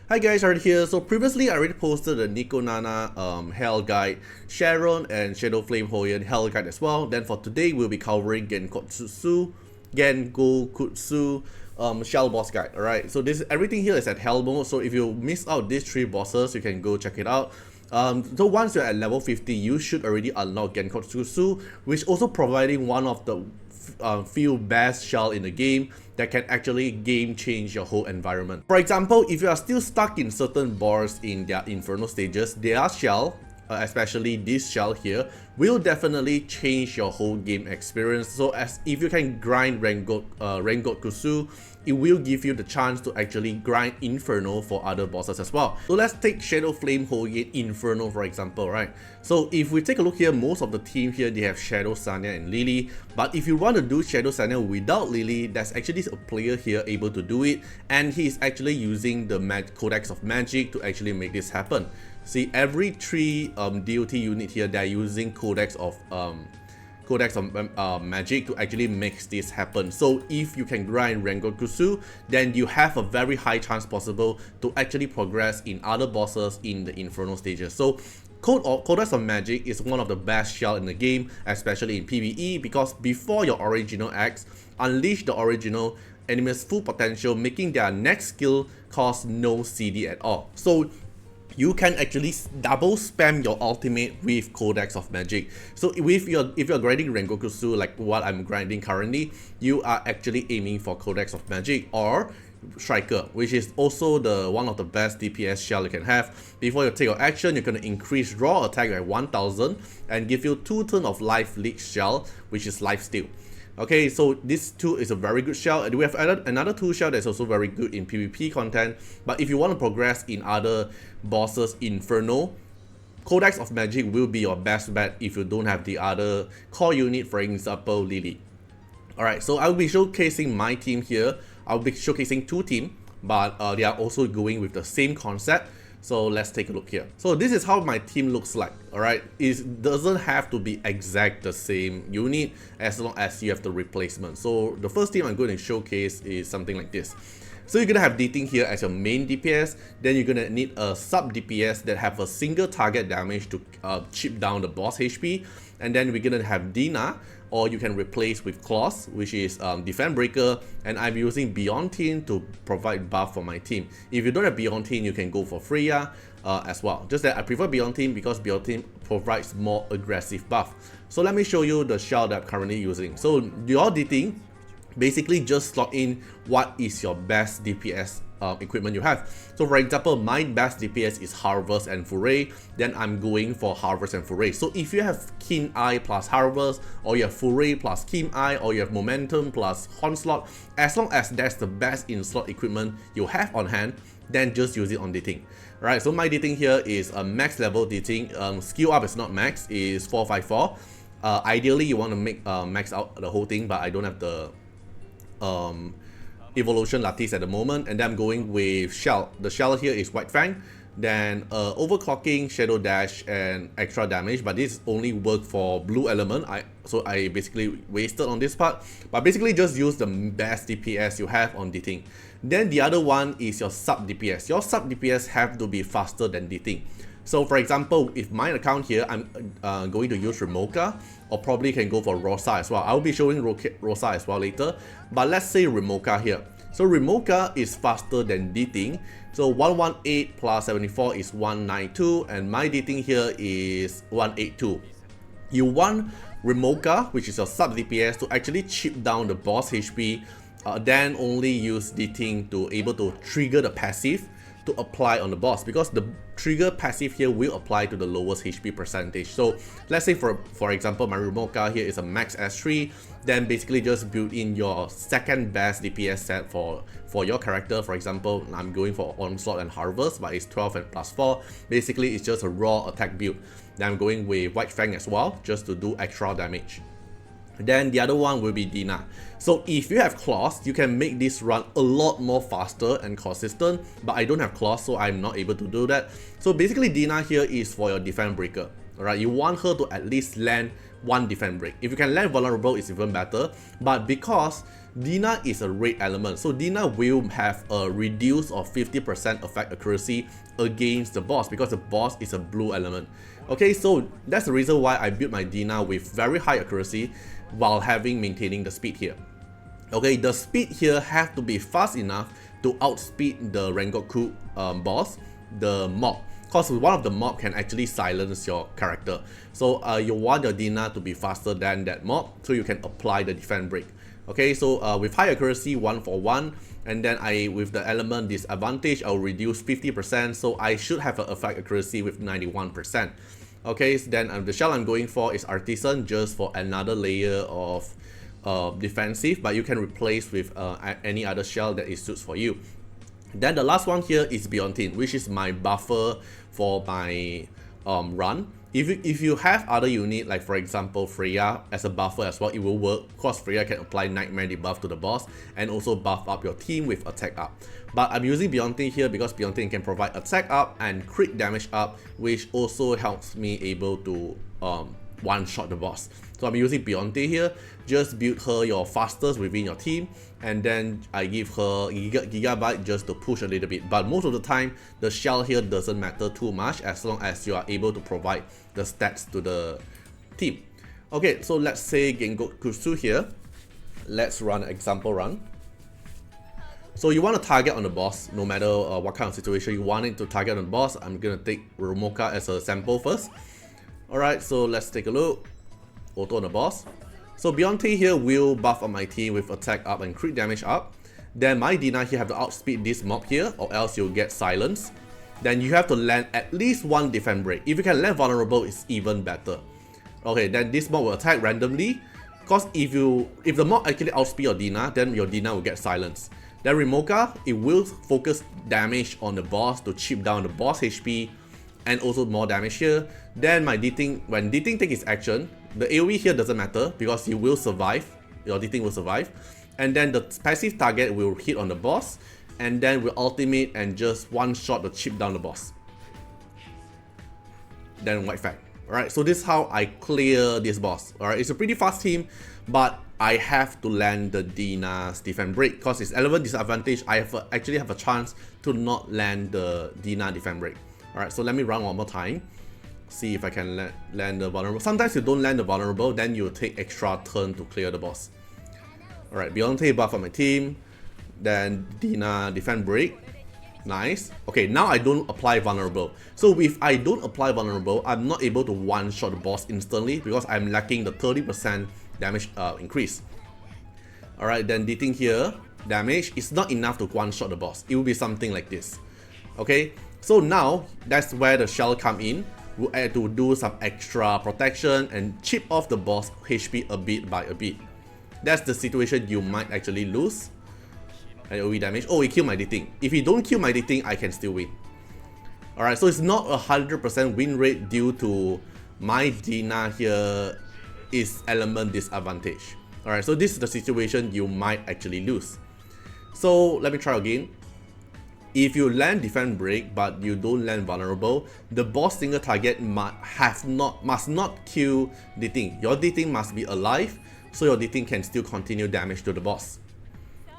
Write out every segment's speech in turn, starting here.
Hi guys, Artiar here. So previously I already posted the Nico Nana Hell Guide, Sharon and Shadow Flame Hoyen Hell Guide as well. Then for today we'll be covering Gengokutsu, Shell Boss Guide. Alright, so this everything here is at Hell mode. So if you miss out these 3 bosses, you can go check it out. So once you're at level 50, you should already unlock Gengokutsu, which also providing one of the few best shell in the game that can actually game change your whole environment. For example, if you are still stuck in certain bars in their inferno stages, their shell, especially this shell here, will definitely change your whole game experience. So as if you can grind Rengokutsu, it will give you the chance to actually grind Inferno for other bosses as well. So let's take Shadow Flame Hoyen Inferno for example, right? So if we take a look here, most of the team here, they have Shadow Sanya and Lily. But if you want to do Shadow Sanya without Lily, there's actually a player here able to do it. And he's actually using the Codex of Magic to actually make this happen. See, every 3 DOT unit here, they're using Codex of Magic to actually make this happen. So if you can grind Rengokutsu, then you have a very high chance possible to actually progress in other bosses in the Inferno stages. So Codex of Magic is one of the best shell in the game, especially in PvE, because before your original acts, unleash the original enemy's full potential, making their next skill cost no CD at all. So you can actually double spam your ultimate with Codex of Magic. So if you're grinding Rengokutsu like what I'm grinding currently, you are actually aiming for Codex of Magic or Striker, which is also one of the best DPS shell you can have. Before you take your action, you're going to increase raw attack by 1000 and give you 2 turns of life leech shell, which is life steal. Okay, so this 2 is a very good shell, and we have added another 2 shell that's also very good in PvP content. But if you want to progress in other bosses, Inferno, Codex of Magic will be your best bet if you don't have the other core unit, for example, Lily. Alright, so I'll be showcasing my team here. I'll be showcasing 2 teams, but they are also going with the same concept. So let's take a look here. So this is how my team looks like, alright? It doesn't have to be exact the same unit as long as you have the replacement. So the first team I'm going to showcase is something like this. So you're going to have DITING here as your main DPS, then you're going to need a sub DPS that have a single target damage to chip down the boss HP, and then we're going to have Dina, or you can replace with Claws, which is Defense Breaker, and I'm using Beyond Team to provide buff for my team. If you don't have Beyond Team, you can go for Freya as well. Just that I prefer Beyond Team because Beyond Team provides more aggressive buff. So let me show you the shell that I'm currently using. So your DITING, basically just slot in what is your best DPS equipment you have. So for example, my best DPS is Harvest and Foray, then I'm going for Harvest and Foray. So if you have Keen Eye plus Harvest, or you have Foray plus Keen Eye, or you have Momentum plus Onslaught, as long as that's the best in-slot equipment you have on hand, then just use it on DITING. Right, so my DITING here is a max level DITING. Skill up is not max, is 454. Ideally you want to make max out the whole thing, but I don't have the evolution lattice at the moment, and then I'm going with shell. The shell here is White Fang, then overclocking, shadow dash, and extra damage, but this only work for blue element. So I basically wasted on this part, but basically just use the best DPS you have on DITING. Then the other one is your sub DPS. Your sub DPS have to be faster than DITING. So for example, if my account here, I'm going to use Remoka, or probably can go for Rosa as well. I'll be showing Rosa as well later, but let's say Remoka here. So Remoka is faster than DITING. So 118 plus 74 is 192, and my DITING here is 182. You want Remoka, which is your sub DPS, to actually chip down the boss HP, then only use DITING to able to trigger the passive to apply on the boss, because the trigger passive here will apply to the lowest HP percentage. So let's say for example, my Remoka here is a max S3, then basically just build in your second best DPS set for your character. For example, I'm going for Onslaught and Harvest, but it's 12 and plus 4. Basically it's just a raw attack build. Then I'm going with White Fang as well, just to do extra damage. Then the other one will be Dina. So if you have Claws, you can make this run a lot more faster and consistent, but I don't have Claws, so I'm not able to do that. So basically Dina here is for your Defense Breaker. Alright, you want her to at least land 1 Defense Break. If you can land Vulnerable, it's even better, but because Dina is a red element, so Dina will have a reduce of 50% effect accuracy against the boss because the boss is a blue element. Okay, so that's the reason why I built my Dina with very high accuracy while maintaining the speed here. Okay, the speed here have to be fast enough to outspeed the Rengoku boss, the mob, because one of the mob can actually silence your character. So you want your Dina to be faster than that mob, so you can apply the defense break. Okay, so with high accuracy 1 for 1, and then with the element disadvantage, I'll reduce 50%, so I should have an effect accuracy with 91%. Okay, so then the shell I'm going for is Artisan, just for another layer of defensive, but you can replace with any other shell that it suits for you. Then the last one here is Beyontin, which is my buffer for my run. If you have other unit, like for example Freya as a buffer as well, it will work because Freya can apply Nightmare debuff to the boss and also buff up your team with attack up. But I'm using Beyontin here because Beyontin can provide attack up and crit damage up, which also helps me able to one-shot the boss. So I'm using Beyontin here. Just build her your fastest within your team, and then I give her Gigabyte just to push a little bit. But most of the time, the shell here doesn't matter too much as long as you are able to provide the stats to the team. Okay, so let's say Gengokutsu here. Let's run an example run. So you want to target on the boss, no matter what kind of situation you want it to target on the boss. I'm gonna take Romoka as a sample first. Alright, so let's take a look. Auto on the boss. So Beyontin here will buff up my team with attack up and crit damage up. Then my Dina here have to outspeed this mob here, or else you'll get silenced. Then you have to land at least one defense break. If you can land vulnerable, it's even better. Okay, then this mob will attack randomly. Because if the mob actually outspeed your Dina, then your Dina will get silenced. Then Remoka, it will focus damage on the boss to chip down the boss HP and also more damage here. Then my DITING, when DITING takes its action, the AoE here doesn't matter because you will survive, your DITING will survive. And then the passive target will hit on the boss, and then will ultimate and just one-shot the chip down the boss. Then white fang. Alright, so this is how I clear this boss. Alright, it's a pretty fast team, but I have to land the Dina's defense break because it's element disadvantage. I actually have a chance to not land the Dina defense break. Alright, so let me run one more time. See if I can land the vulnerable. Sometimes you don't land the vulnerable, then you take extra turn to clear the boss. Alright, Beyonce buff on my team. Then Dina defense break. Nice. Okay, now I don't apply vulnerable. So if I don't apply vulnerable, I'm not able to one-shot the boss instantly because I'm lacking the 30% damage increase. Alright, then DITING here. Damage is not enough to one-shot the boss. It will be something like this. Okay, so now that's where the shell come in. We'll add to do some extra protection and chip off the boss HP a bit by a bit. That's the situation you might actually lose. AoE damage. Oh, he killed my DITING. If he don't kill my DITING, I can still win. Alright, so it's not a 100% win rate due to my Dina here is element disadvantage. Alright, so this is the situation you might actually lose. So let me try again. If you land defense break but you don't land vulnerable, the boss single target must not kill DITING. Your DITING must be alive, so your DITING can still continue damage to the boss.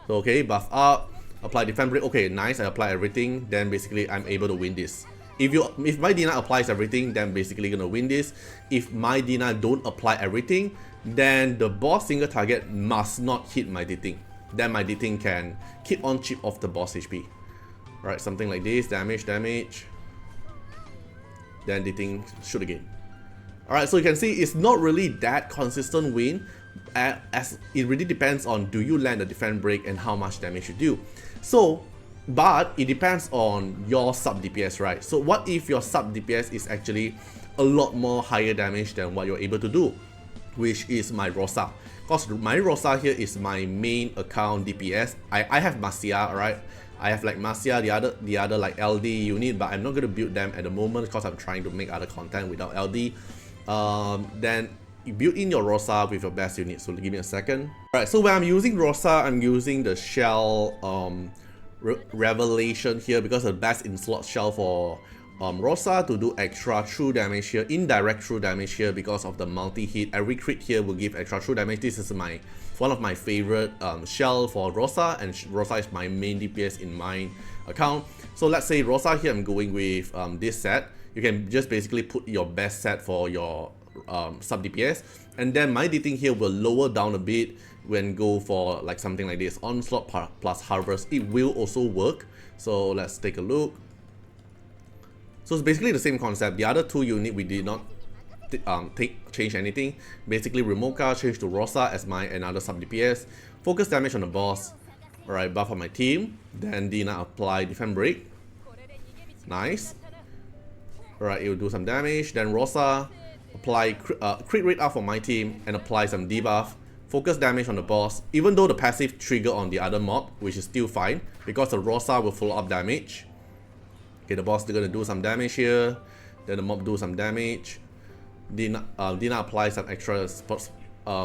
So okay, buff up, apply defense break. Okay, nice. I apply everything. Then basically I'm able to win this. If my Dina applies everything, then basically gonna win this. If my Dina don't apply everything, then the boss single target must not hit my DITING. Then my DITING can keep on chip off the boss HP. Right, something like this, damage, then DITING shoot again. Alright, so you can see it's not really that consistent win, as it really depends on do you land a defense break and how much damage you do. So, but it depends on your sub DPS, right? So what if your sub DPS is actually a lot more higher damage than what you're able to do, which is my Rosa. Because my Rosa here is my main account DPS. I have Marcia, alright? I have like Marcia, the other like LD unit, but I'm not going to build them at the moment because I'm trying to make other content without LD. Then you build in your Rosa with your best unit, so give me a second. Alright, so when I'm using Rosa, I'm using the shell Revelation here because the best in slot shell for Rosa to do extra true damage here, indirect true damage here because of the multi-hit. Every crit here will give extra true damage. This is my one of my favorite shell for Rosa, and Rosa is my main DPS in my account. So let's say Rosa here, I'm going with this set. You can just basically put your best set for your sub DPS, and then my DITING here will lower down a bit when go for like something like this, Onslaught plus Harvest. It will also work. So let's take a look. So it's basically the same concept. The other two unit we did not change anything. Basically Remoka changed to Rosa as my another sub DPS. Focus damage on the boss. Alright, buff on my team. Then Dina apply defense break. Nice. Alright, it will do some damage. Then Rosa apply crit rate up for my team and apply some debuff. Focus damage on the boss, even though the passive trigger on the other mob, which is still fine because the Rosa will follow up damage. Okay, the boss is gonna do some damage here, then the mob do some damage. Dina apply some extra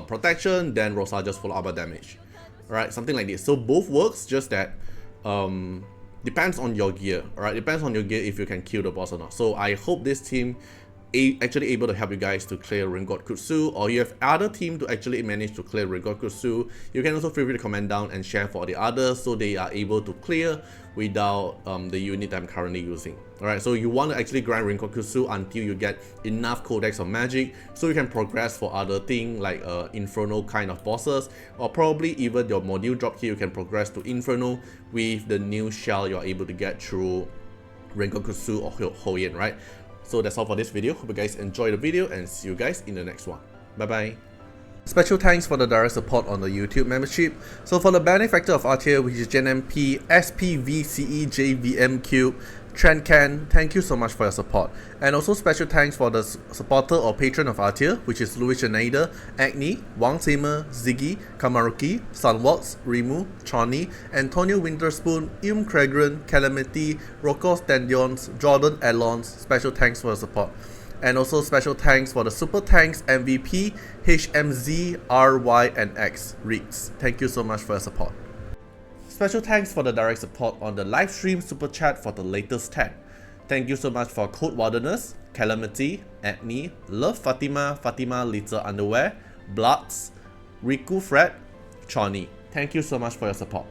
protection, then Rosa just follow up a damage. Alright, something like this. So both works, just that depends on your gear. Alright, depends on your gear if you can kill the boss or not. So I hope this team actually able to help you guys to clear Rengokutsu, or you have other team to actually manage to clear Rengokutsu. You can also feel free to comment down and share for the others so they are able to clear without the unit that I'm currently using. Alright, so you want to actually grind Rengokutsu until you get enough codex of magic so you can progress for other things like Inferno kind of bosses, or probably even your module drop here you can progress to Inferno with the new shell you're able to get through Rengokutsu or Hoyen, right? So that's all for this video. Hope you guys enjoyed the video and see you guys in the next one. Bye bye. Special thanks for the direct support on the YouTube membership. So for the benefactor of Artiar, which is GenMP, SPVCEJVMQ, Trendcan, thank you so much for your support. And also special thanks for the supporter or patron of Artiar, which is Louis Schneider, Agni, Wang Seimer, Ziggy, Kamaruki, Sunwalks, Rimu, Chani, Antonio Winterspoon, Cragran, Calamity, Rokos Tendions, Jordan Alons. Special thanks for your support. And also special thanks for the Super Tanks MVP, HMZ, RY, and X, Reeks. Thank you so much for your support. Special thanks for the direct support on the live stream super chat for the latest tag. Thank you so much for Code Wilderness, Calamity, Agni, Love Fatima, Fatima Little Underwear, Bloods, Riku Fred, Chani. Thank you so much for your support.